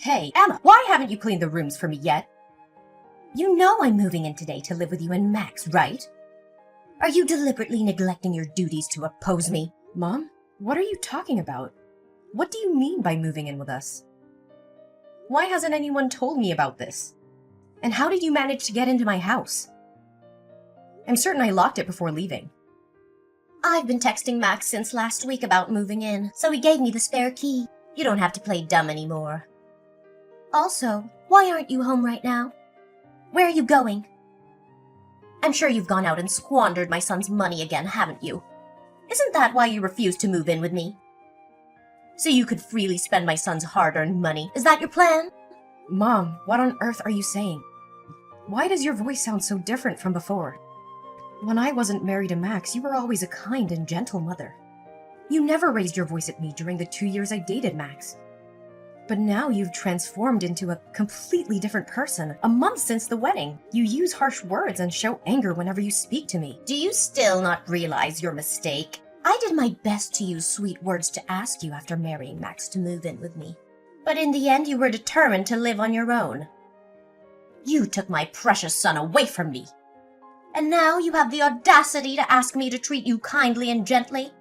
Hey, Emma, why haven't you cleaned the rooms for me yet? You know I'm moving in today to live with you and Max, right? Are you deliberately neglecting your duties to oppose me? Mom, what are you talking about? What do you mean by moving in with us? Why hasn't anyone told me about this? And how did you manage to get into my house? I'm certain I locked it before leaving. I've been texting Max since last week about moving in, so he gave me the spare key. You don't have to play dumb anymore. Also, why aren't you home right now? Where are you going? I'm sure you've gone out and squandered my son's money again, haven't you? Isn't that why you refused to move in with me? So you could freely spend my son's hard-earned money. Is that your plan? Mom, what on earth are you saying? Why does your voice sound so different from before? When I wasn't married to Max, you were always a kind and gentle mother. You never raised your voice at me during the 2 years I dated Max. But now you've transformed into a completely different person. A month since the wedding, you use harsh words and show anger whenever you speak to me. Do you still not realize your mistake? I did my best to use sweet words to ask you after marrying Max to move in with me. But in the end, you were determined to live on your own. You took my precious son away from me. And now you have the audacity to ask me to treat you kindly and gently?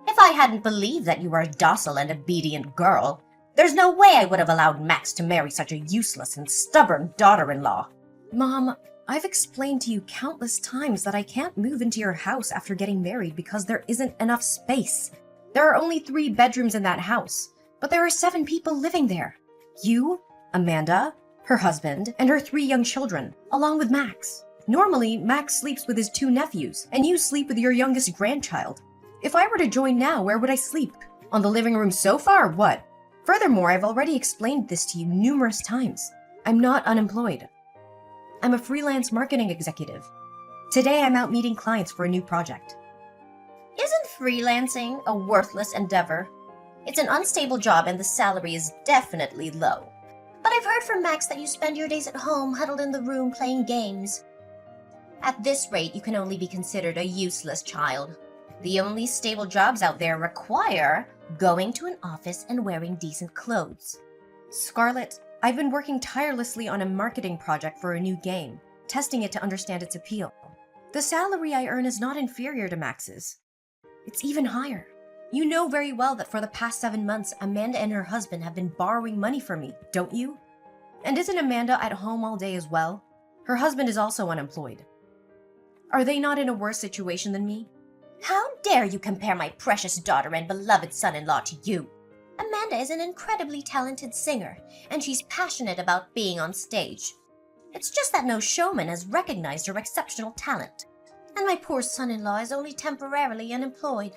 If I hadn't believed that you were a docile and obedient girl, there's no way I would have allowed Max to marry such a useless and stubborn daughter-in-law. Mom, I've explained to you countless times that I can't move into your house after getting married because there isn't enough space. There are only 3 bedrooms in that house, but there are 7 people living there. You, Amanda, her husband, and her 3 young children, along with Max. Normally, Max sleeps with his 2 nephews, and you sleep with your youngest grandchild. If I were to join now, where would I sleep? On the living room sofa or what? Furthermore, I've already explained this to you numerous times. I'm not unemployed. I'm a freelance marketing executive. Today I'm out meeting clients for a new project. Isn't freelancing a worthless endeavor? It's an unstable job and the salary is definitely low. But I've heard from Max that you spend your days at home huddled in the room playing games. At this rate, you can only be considered a useless child. The only stable jobs out there require going to an office and wearing decent clothes. Scarlett, I've been working tirelessly on a marketing project for a new game, testing it to understand its appeal. The salary I earn is not inferior to Max's. It's even higher. You know very well that for the past 7 months, Amanda and her husband have been borrowing money from me, don't you? And isn't Amanda at home all day as well? Her husband is also unemployed. Are they not in a worse situation than me? How dare you compare my precious daughter and beloved son-in-law to you? Amanda is an incredibly talented singer, and she's passionate about being on stage. It's just that no showman has recognized her exceptional talent. And my poor son-in-law is only temporarily unemployed.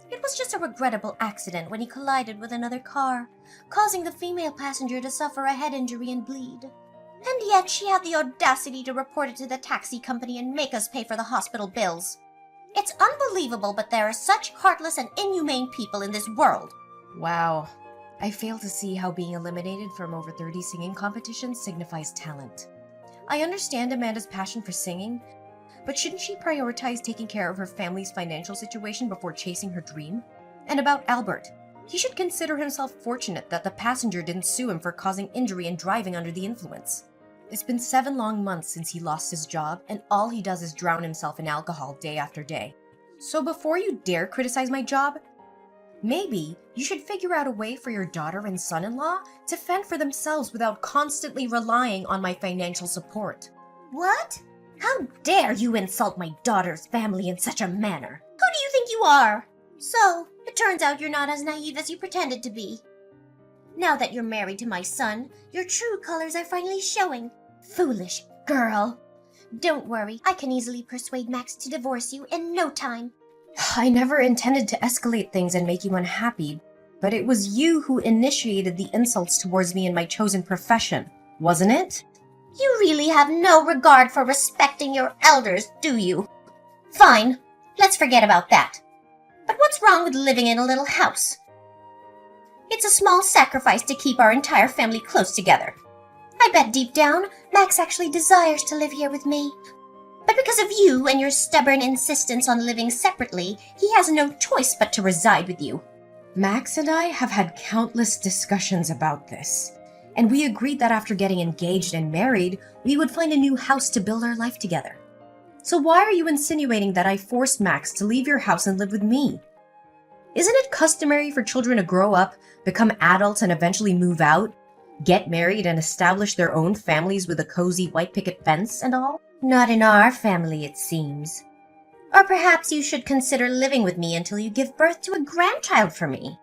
It was just a regrettable accident when he collided with another car, causing the female passenger to suffer a head injury and bleed. And yet she had the audacity to report it to the taxi company and make us pay for the hospital bills. It's unbelievable, but there are such heartless and inhumane people in this world. Wow. I fail to see how being eliminated from over 30 singing competitions signifies talent. I understand Amanda's passion for singing, but shouldn't she prioritize taking care of her family's financial situation before chasing her dream? And about Albert, he should consider himself fortunate that the passenger didn't sue him for causing injury and driving under the influence. It's been 7 long months since he lost his job, and all he does is drown himself in alcohol day after day. So before you dare criticize my job, maybe you should figure out a way for your daughter and son-in-law to fend for themselves without constantly relying on my financial support. What? How dare you insult my daughter's family in such a manner? Who do you think you are? So, it turns out you're not as naive as you pretended to be. Now that you're married to my son, your true colors are finally showing. Foolish girl. Don't worry, I can easily persuade Max to divorce you in no time. I never intended to escalate things and make you unhappy, but it was you who initiated the insults towards me in my chosen profession, wasn't it? You really have no regard for respecting your elders, do you? Fine, let's forget about that. But what's wrong with living in a little house? It's a small sacrifice to keep our entire family close together. I bet deep down, Max actually desires to live here with me. But because of you and your stubborn insistence on living separately, he has no choice but to reside with you. Max and I have had countless discussions about this. And we agreed that after getting engaged and married, we would find a new house to build our life together. So why are you insinuating that I forced Max to leave your house and live with me? Isn't it customary for children to grow up, become adults, and eventually move out, get married, and establish their own families with a cozy white picket fence and all? Not in our family, it seems. Or perhaps you should consider living with me until you give birth to a grandchild for me.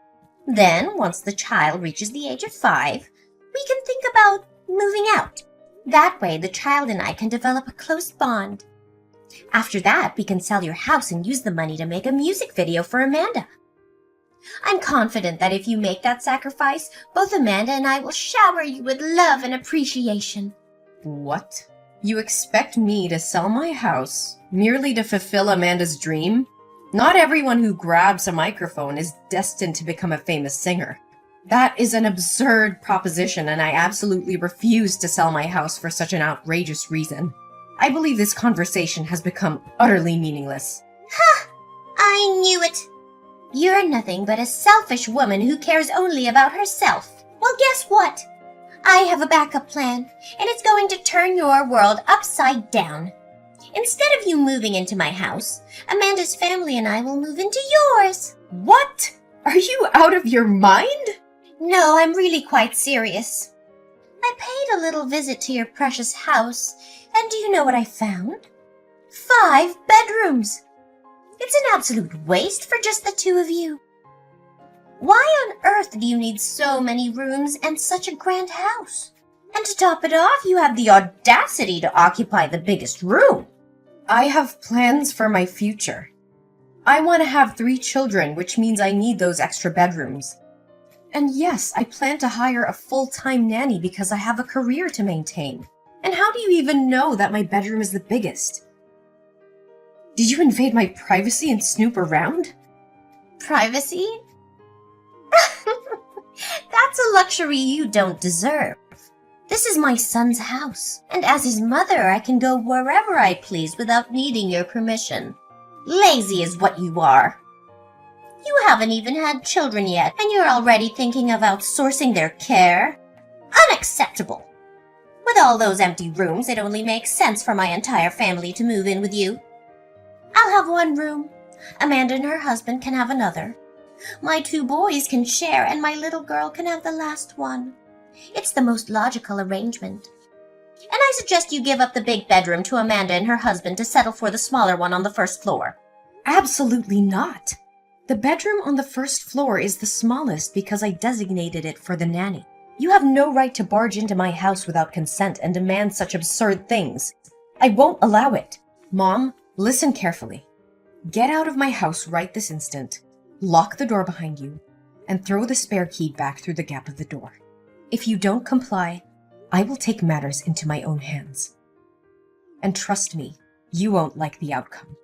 Then, once the child reaches the age of 5, we can think about moving out. That way, the child and I can develop a close bond. After that, we can sell your house and use the money to make a music video for Amanda. I'm confident that if you make that sacrifice, both Amanda and I will shower you with love and appreciation. What? You expect me to sell my house merely to fulfill Amanda's dream? Not everyone who grabs a microphone is destined to become a famous singer. That is an absurd proposition, and I absolutely refuse to sell my house for such an outrageous reason. I believe this conversation has become utterly meaningless. Ha! I knew it! You're nothing but a selfish woman who cares only about herself. Well, guess what? I have a backup plan, and it's going to turn your world upside down. Instead of you moving into my house, Amanda's family and I will move into yours. What? Are you out of your mind? No, I'm really quite serious. I paid a little visit to your precious house, and do you know what I found? 5 bedrooms. It's an absolute waste for just the 2 of you. Why on earth do you need so many rooms and such a grand house? And to top it off, you have the audacity to occupy the biggest room. I have plans for my future. I want to have 3 children, which means I need those extra bedrooms. And yes, I plan to hire a full-time nanny because I have a career to maintain. And how do you even know that my bedroom is the biggest? Did you invade my privacy and snoop around? Privacy? That's a luxury you don't deserve. This is my son's house, and as his mother, I can go wherever I please without needing your permission. Lazy is what you are. You haven't even had children yet, and you're already thinking of outsourcing their care? Unacceptable. With all those empty rooms, it only makes sense for my entire family to move in with you. I'll have 1 room. Amanda and her husband can have another. My 2 boys can share, and my little girl can have the last one. It's the most logical arrangement. And I suggest you give up the big bedroom to Amanda and her husband to settle for the smaller one on the 1st floor. Absolutely not. The bedroom on the 1st floor is the smallest because I designated it for the nanny. You have no right to barge into my house without consent and demand such absurd things. I won't allow it. Mom, listen carefully. Get out of my house right this instant, lock the door behind you, and throw the spare key back through the gap of the door. If you don't comply, I will take matters into my own hands. And trust me, you won't like the outcome.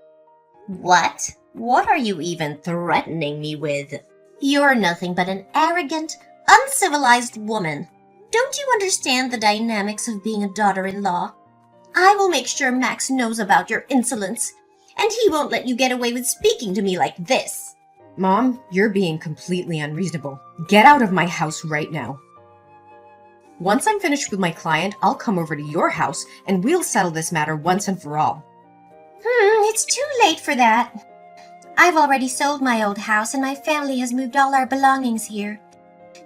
What? What are you even threatening me with? You're nothing but an arrogant, uncivilized woman. Don't you understand the dynamics of being a daughter-in-law? I will make sure Max knows about your insolence, and he won't let you get away with speaking to me like this. Mom, you're being completely unreasonable. Get out of my house right now. Once I'm finished with my client, I'll come over to your house and we'll settle this matter once and for all. It's too late for that. I've already sold my old house and my family has moved all our belongings here.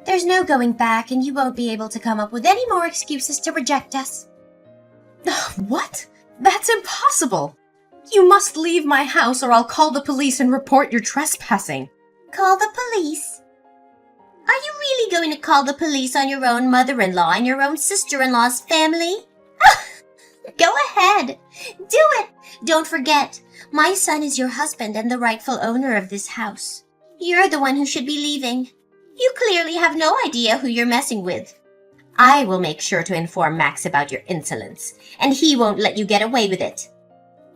There's no going back and you won't be able to come up with any more excuses to reject us. What? That's impossible. You must leave my house or I'll call the police and report your trespassing. Call the police? Are you really going to call the police on your own mother-in-law and your own sister-in-law's family? Go ahead. Do it. Don't forget, my son is your husband and the rightful owner of this house. You're the one who should be leaving. You clearly have no idea who you're messing with. I will make sure to inform Max about your insolence, and he won't let you get away with it.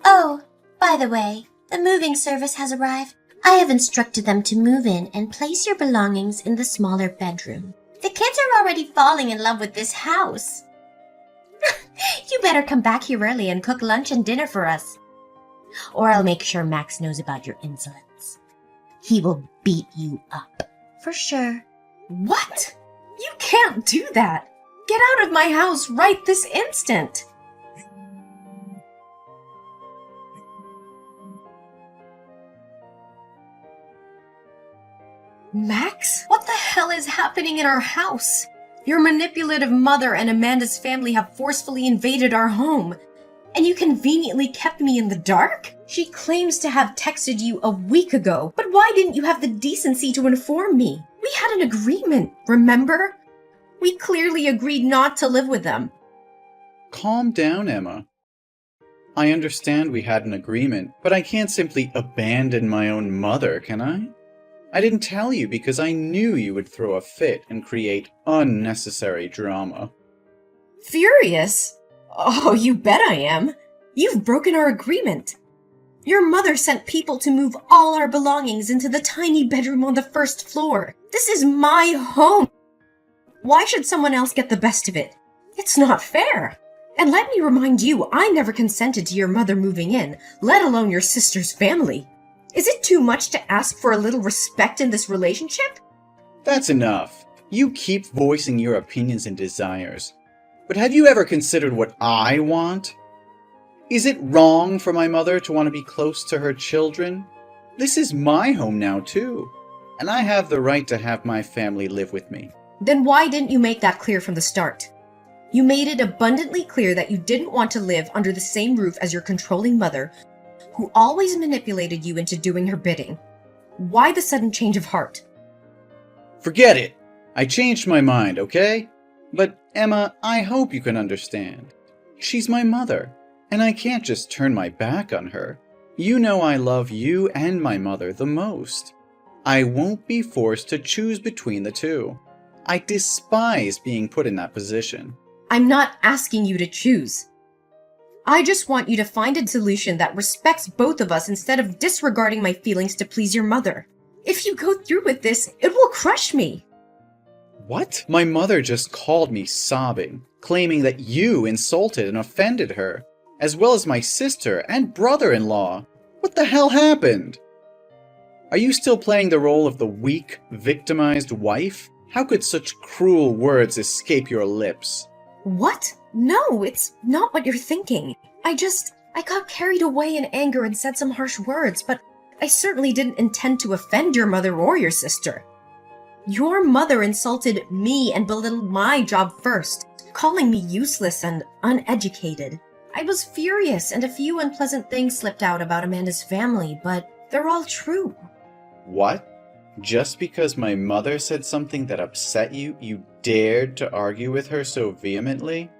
Oh, by the way, the moving service has arrived. I have instructed them to move in and place your belongings in the smaller bedroom. The kids are already falling in love with this house. You better come back here early and cook lunch and dinner for us. Or I'll make sure Max knows about your insolence. He will beat you up. For sure. What? You can't do that. Get out of my house right this instant! Max? What the hell is happening in our house? Your manipulative mother and Amanda's family have forcefully invaded our home, and you conveniently kept me in the dark? She claims to have texted you a week ago, but why didn't you have the decency to inform me? We had an agreement, remember? We clearly agreed not to live with them. Calm down, Emma. I understand we had an agreement, but I can't simply abandon my own mother, can I? I didn't tell you because I knew you would throw a fit and create unnecessary drama. Furious? Oh, you bet I am. You've broken our agreement. Your mother sent people to move all our belongings into the tiny bedroom on the first floor. This is my home. Why should someone else get the best of it? It's not fair. And let me remind you, I never consented to your mother moving in, let alone your sister's family. Is it too much to ask for a little respect in this relationship? That's enough. You keep voicing your opinions and desires. But have you ever considered what I want? Is it wrong for my mother to want to be close to her children? This is my home now, too. And I have the right to have my family live with me. Then why didn't you make that clear from the start? You made it abundantly clear that you didn't want to live under the same roof as your controlling mother, who always manipulated you into doing her bidding. Why the sudden change of heart? Forget it. I changed my mind, okay? But, Emma, I hope you can understand. She's my mother, and I can't just turn my back on her. You know I love you and my mother the most. I won't be forced to choose between the two. I despise being put in that position. I'm not asking you to choose. I just want you to find a solution that respects both of us instead of disregarding my feelings to please your mother. If you go through with this, it will crush me. What? My mother just called me sobbing, claiming that you insulted and offended her, as well as my sister and brother-in-law. What the hell happened? Are you still playing the role of the weak, victimized wife? How could such cruel words escape your lips? What? No, it's not what you're thinking. I got carried away in anger and said some harsh words, but I certainly didn't intend to offend your mother or your sister. Your mother insulted me and belittled my job first, calling me useless and uneducated. I was furious, and a few unpleasant things slipped out about Amanda's family, but they're all true. What? Just because my mother said something that upset you, you dared to argue with her so vehemently?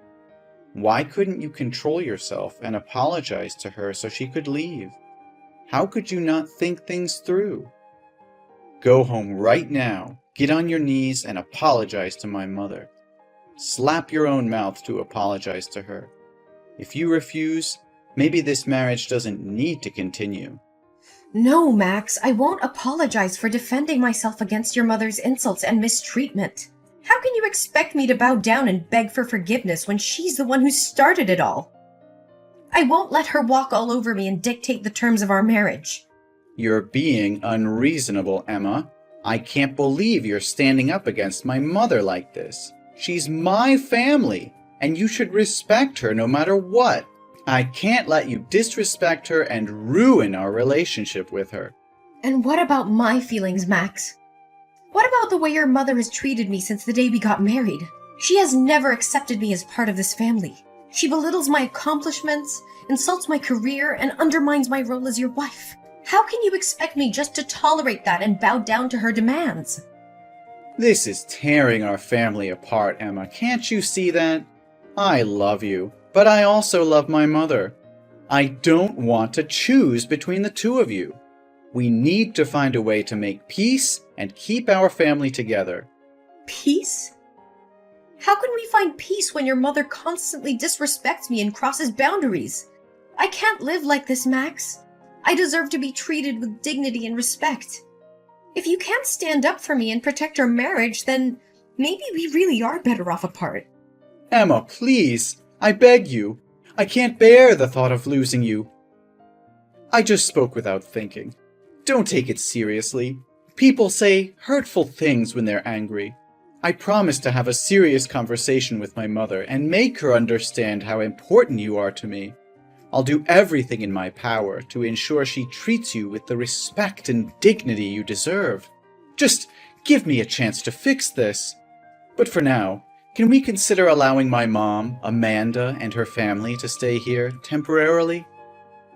Why couldn't you control yourself and apologize to her so she could leave? How could you not think things through? Go home right now, get on your knees and apologize to my mother. Slap your own mouth to apologize to her. If you refuse, maybe this marriage doesn't need to continue. No, Max, I won't apologize for defending myself against your mother's insults and mistreatment. How can you expect me to bow down and beg for forgiveness when she's the one who started it all? I won't let her walk all over me and dictate the terms of our marriage. You're being unreasonable, Emma. I can't believe you're standing up against my mother like this. She's my family, and you should respect her no matter what. I can't let you disrespect her and ruin our relationship with her. And what about my feelings, Max? What about the way your mother has treated me since the day we got married? She has never accepted me as part of this family. She belittles my accomplishments, insults my career, and undermines my role as your wife. How can you expect me just to tolerate that and bow down to her demands? This is tearing our family apart, Emma. Can't you see that? I love you, but I also love my mother. I don't want to choose between the two of you. We need to find a way to make peace and keep our family together. Peace? How can we find peace when your mother constantly disrespects me and crosses boundaries? I can't live like this, Max. I deserve to be treated with dignity and respect. If you can't stand up for me and protect our marriage, then maybe we really are better off apart. Emma, please, I beg you. I can't bear the thought of losing you. I just spoke without thinking. Don't take it seriously. People say hurtful things when they're angry. I promise to have a serious conversation with my mother and make her understand how important you are to me. I'll do everything in my power to ensure she treats you with the respect and dignity you deserve. Just give me a chance to fix this. But for now, can we consider allowing my mom, Amanda, and her family to stay here temporarily?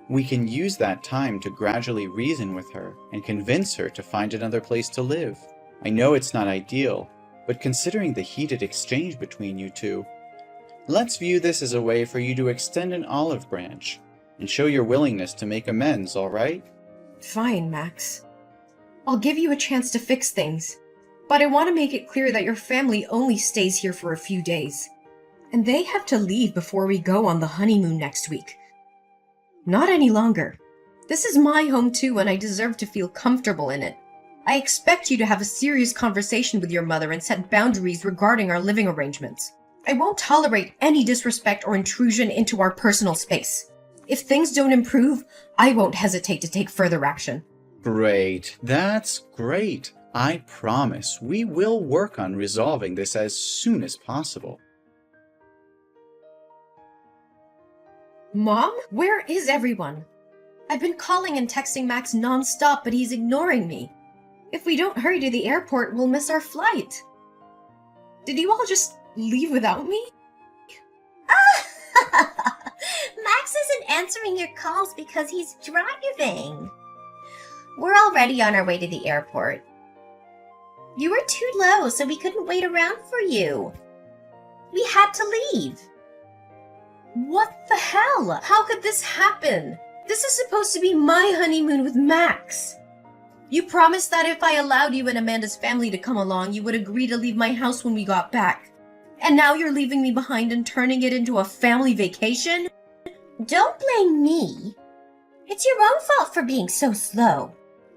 We can use that time to gradually reason with her and convince her to find another place to live. I know it's not ideal, but considering the heated exchange between you two, let's view this as a way for you to extend an olive branch and show your willingness to make amends, all right? Fine, Max. I'll give you a chance to fix things, but I want to make it clear that your family only stays here for a few days, and they have to leave before we go on the honeymoon next week. Not any longer. This is my home too, and I deserve to feel comfortable in it. I expect you to have a serious conversation with your mother and set boundaries regarding our living arrangements. I won't tolerate any disrespect or intrusion into our personal space. If things don't improve, I won't hesitate to take further action. Great. That's great. I promise we will work on resolving this as soon as possible. Mom, where is everyone? I've been calling and texting Max non-stop, but he's ignoring me. If we don't hurry to the airport, we'll miss our flight. Did you all just leave without me? Max isn't answering your calls because he's driving. We're already on our way to the airport. You were too low, so we couldn't wait around for you. We had to leave. What the hell? How could this happen? This is supposed to be my honeymoon with Max. You promised that if I allowed you and Amanda's family to come along, you would agree to leave my house when we got back. And now you're leaving me behind and turning it into a family vacation? Don't blame me. It's your own fault for being so slow.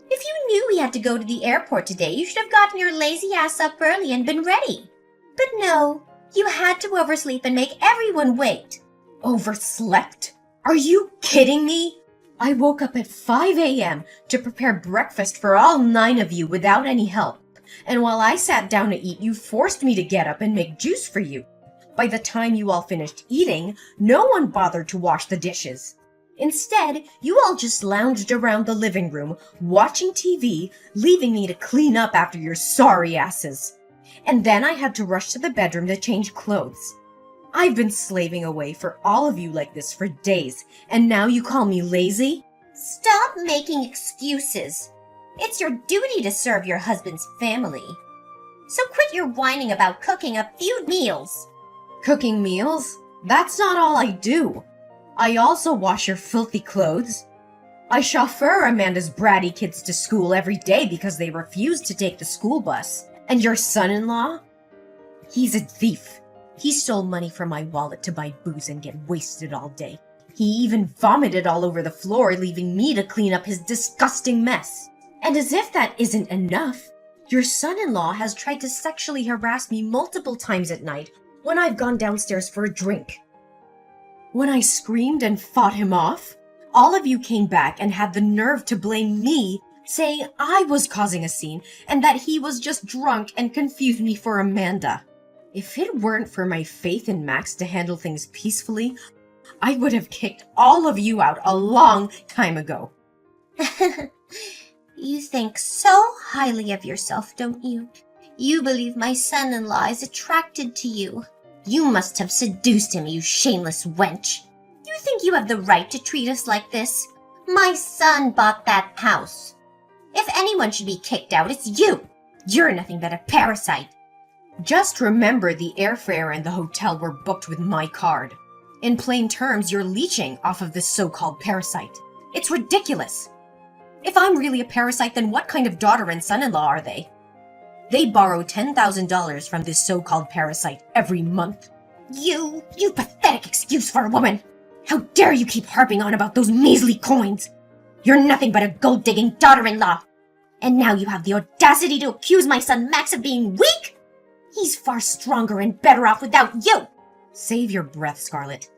If you knew we had to go to the airport today, you should have gotten your lazy ass up early and been ready. But no, you had to oversleep and make everyone wait. Overslept? Are you kidding me? I woke up at 5 a.m. to prepare breakfast for all 9 of you without any help. And while I sat down to eat, you forced me to get up and make juice for you. By the time you all finished eating, no one bothered to wash the dishes. Instead, you all just lounged around the living room, watching TV, leaving me to clean up after your sorry asses. And then I had to rush to the bedroom to change clothes. I've been slaving away for all of you like this for days, and now you call me lazy? Stop making excuses. It's your duty to serve your husband's family. So quit your whining about cooking a few meals. Cooking meals? That's not all I do. I also wash your filthy clothes. I chauffeur Amanda's bratty kids to school every day because they refuse to take the school bus. And your son-in-law? He's a thief. He stole money from my wallet to buy booze and get wasted all day. He even vomited all over the floor, leaving me to clean up his disgusting mess. And as if that isn't enough, your son-in-law has tried to sexually harass me multiple times at night when I've gone downstairs for a drink. When I screamed and fought him off, all of you came back and had the nerve to blame me, saying I was causing a scene and that he was just drunk and confused me for Amanda. If it weren't for my faith in Max to handle things peacefully, I would have kicked all of you out a long time ago. You think so highly of yourself, don't you? You believe my son-in-law is attracted to you. You must have seduced him, you shameless wench. You think you have the right to treat us like this? My son bought that house. If anyone should be kicked out, it's you. You're nothing but a parasite. Just remember the airfare and the hotel were booked with my card. In plain terms, you're leeching off of this so-called parasite. It's ridiculous. If I'm really a parasite, then what kind of daughter and son-in-law are they? They borrow $10,000 from this so-called parasite every month. You pathetic excuse for a woman. How dare you keep harping on about those measly coins? You're nothing but a gold-digging daughter-in-law. And now you have the audacity to accuse my son Max of being weak? He's far stronger and better off without you. Save your breath, Scarlett.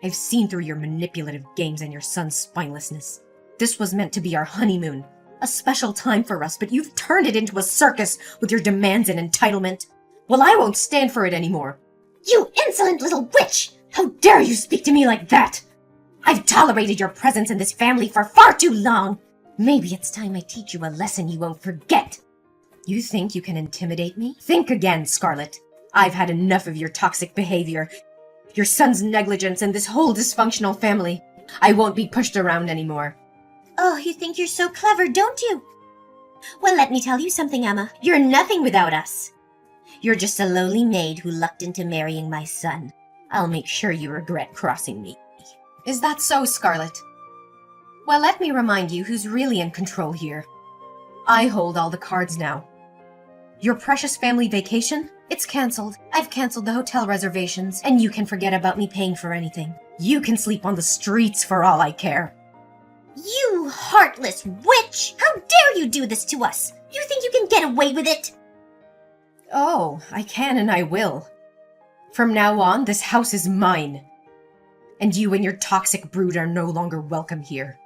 I've seen through your manipulative games and your son's spinelessness. This was meant to be our honeymoon, a special time for us, but you've turned it into a circus with your demands and entitlement. Well, I won't stand for it anymore. You insolent little witch! How dare you speak to me like that? I've tolerated your presence in this family for far too long. Maybe it's time I teach you a lesson you won't forget. You think you can intimidate me? Think again, Scarlet. I've had enough of your toxic behavior, your son's negligence, and this whole dysfunctional family. I won't be pushed around anymore. Oh, you think you're so clever, don't you? Well, let me tell you something, Emma. You're nothing without us. You're just a lowly maid who lucked into marrying my son. I'll make sure you regret crossing me. Is that so, Scarlet? Well, let me remind you who's really in control here. I hold all the cards now. Your precious family vacation? It's cancelled. I've cancelled the hotel reservations, and you can forget about me paying for anything. You can sleep on the streets for all I care. You heartless witch! How dare you do this to us? You think you can get away with it? Oh, I can and I will. From now on, this house is mine. And you and your toxic brood are no longer welcome here.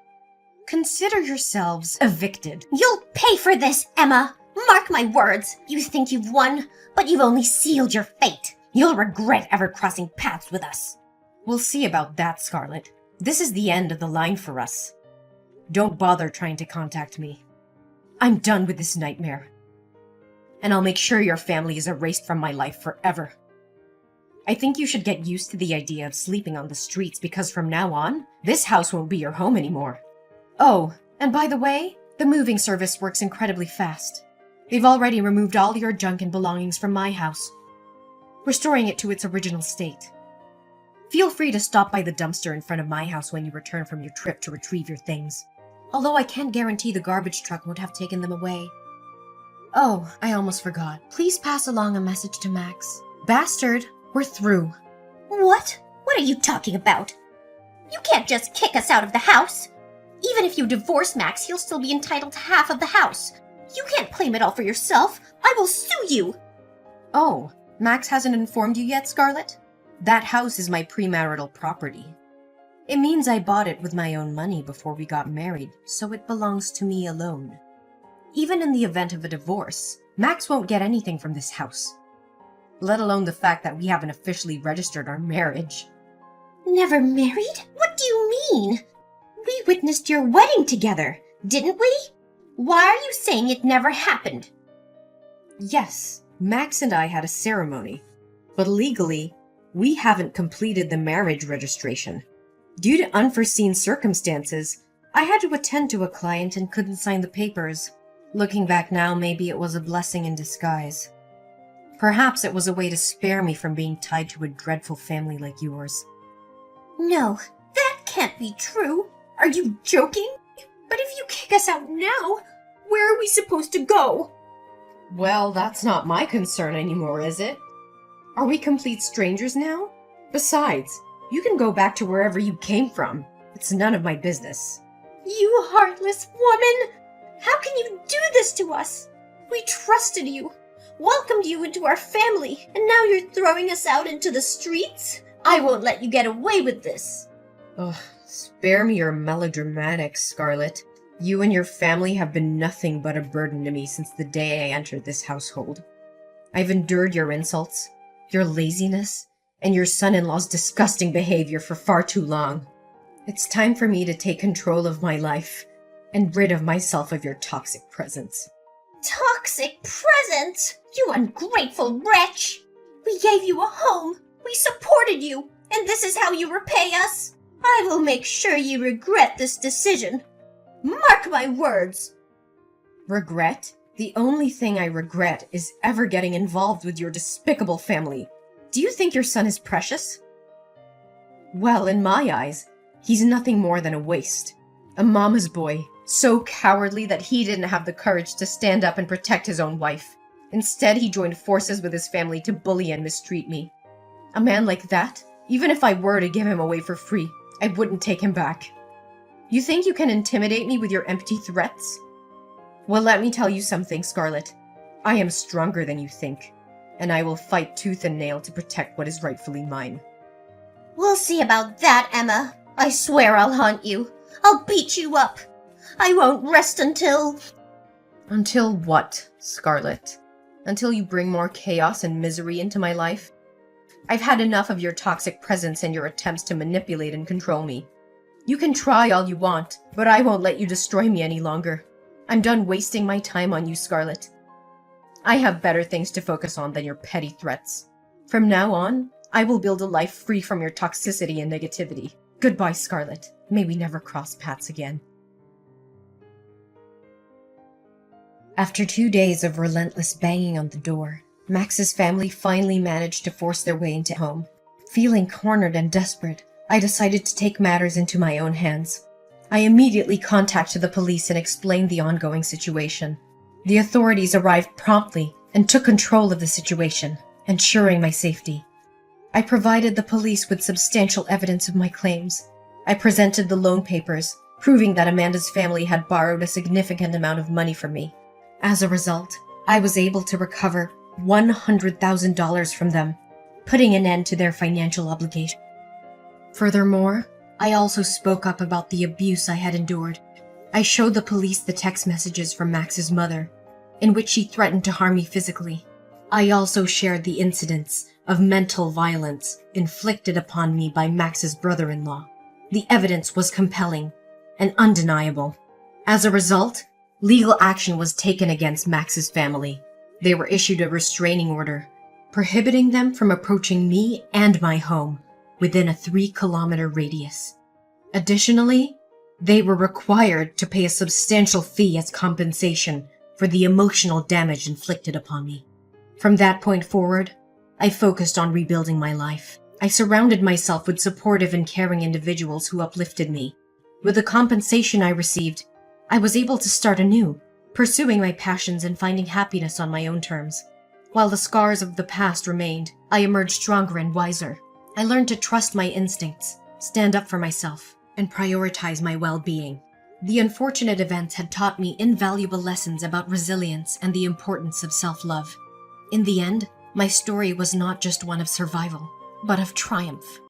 Consider yourselves evicted. You'll pay for this, Emma! Mark my words! You think you've won, but you've only sealed your fate. You'll regret ever crossing paths with us. We'll see about that, Scarlet. This is the end of the line for us. Don't bother trying to contact me. I'm done with this nightmare. And I'll make sure your family is erased from my life forever. I think you should get used to the idea of sleeping on the streets because from now on, this house won't be your home anymore. Oh, and by the way, the moving service works incredibly fast. They've already removed all your junk and belongings from my house, restoring it to its original state. Feel free to stop by the dumpster in front of my house when you return from your trip to retrieve your things. Although I can't guarantee the garbage truck won't have taken them away. Oh, I almost forgot. Please pass along a message to Max. Bastard, we're through. What? What are you talking about? You can't just kick us out of the house. Even if you divorce Max, he'll still be entitled to half of the house. You can't claim it all for yourself. I will sue you. Oh, Max hasn't informed you yet, Scarlet? That house is my premarital property. It means I bought it with my own money before we got married, so it belongs to me alone. Even in the event of a divorce, Max won't get anything from this house. Let alone the fact that we haven't officially registered our marriage. Never married? What do you mean? We witnessed your wedding together, didn't we? Why are you saying it never happened? Yes, Max and I had a ceremony, but legally, we haven't completed the marriage registration. Due to unforeseen circumstances, I had to attend to a client and couldn't sign the papers. Looking back now, maybe it was a blessing in disguise. Perhaps it was a way to spare me from being tied to a dreadful family like yours. No, that can't be true. Are you joking? But if you kick us out now, where are we supposed to go? Well, that's not my concern anymore, is it? Are we complete strangers now? Besides, you can go back to wherever you came from. It's none of my business. You heartless woman! How can you do this to us? We trusted you, welcomed you into our family, and now you're throwing us out into the streets? I won't let you get away with this. Ugh, spare me your melodramatics, Scarlet. You and your family have been nothing but a burden to me since the day I entered this household. I've endured your insults, your laziness, and your son-in-law's disgusting behavior for far too long. It's time for me to take control of my life and rid of myself of your toxic presence. Toxic presence? You ungrateful wretch! We gave you a home, we supported you, and this is how you repay us? I will make sure you regret this decision. Mark my words! Regret? The only thing I regret is ever getting involved with your despicable family. Do you think your son is precious? Well, in my eyes, he's nothing more than a waste. A mama's boy, so cowardly that he didn't have the courage to stand up and protect his own wife. Instead, he joined forces with his family to bully and mistreat me. A man like that, even if I were to give him away for free, I wouldn't take him back. You think you can intimidate me with your empty threats? Well, let me tell you something, Scarlet. I am stronger than you think, and I will fight tooth and nail to protect what is rightfully mine. We'll see about that, Emma. I swear I'll haunt you. I'll beat you up. I won't rest until... Until what, Scarlet? until you bring more chaos and misery into my life. I've had enough of your toxic presence and your attempts to manipulate and control me. You can try all you want, but I won't let you destroy me any longer. I'm done wasting my time on you, Scarlet. I have better things to focus on than your petty threats. From now on, I will build a life free from your toxicity and negativity. Goodbye, Scarlet. May we never cross paths again. After 2 days of relentless banging on the door, Max's family finally managed to force their way into home. Feeling cornered and desperate, I decided to take matters into my own hands. I immediately contacted the police and explained the ongoing situation. The authorities arrived promptly and took control of the situation, ensuring my safety. I provided the police with substantial evidence of my claims. I presented the loan papers, proving that Amanda's family had borrowed a significant amount of money from me. As a result, I was able to recover $100,000 from them, putting an end to their financial obligation. Furthermore, I also spoke up about the abuse I had endured. I showed the police the text messages from Max's mother, in which she threatened to harm me physically. I also shared the incidents of mental violence inflicted upon me by Max's brother-in-law. The evidence was compelling and undeniable. As a result, legal action was taken against Max's family. They were issued a restraining order, prohibiting them from approaching me and my home within a 3-kilometer radius. Additionally, they were required to pay a substantial fee as compensation for the emotional damage inflicted upon me. From that point forward, I focused on rebuilding my life. I surrounded myself with supportive and caring individuals who uplifted me. With the compensation I received, I was able to start anew, pursuing my passions and finding happiness on my own terms. While the scars of the past remained, I emerged stronger and wiser. I learned to trust my instincts, stand up for myself, and prioritize my well-being. The unfortunate events had taught me invaluable lessons about resilience and the importance of self-love. In the end, my story was not just one of survival, but of triumph.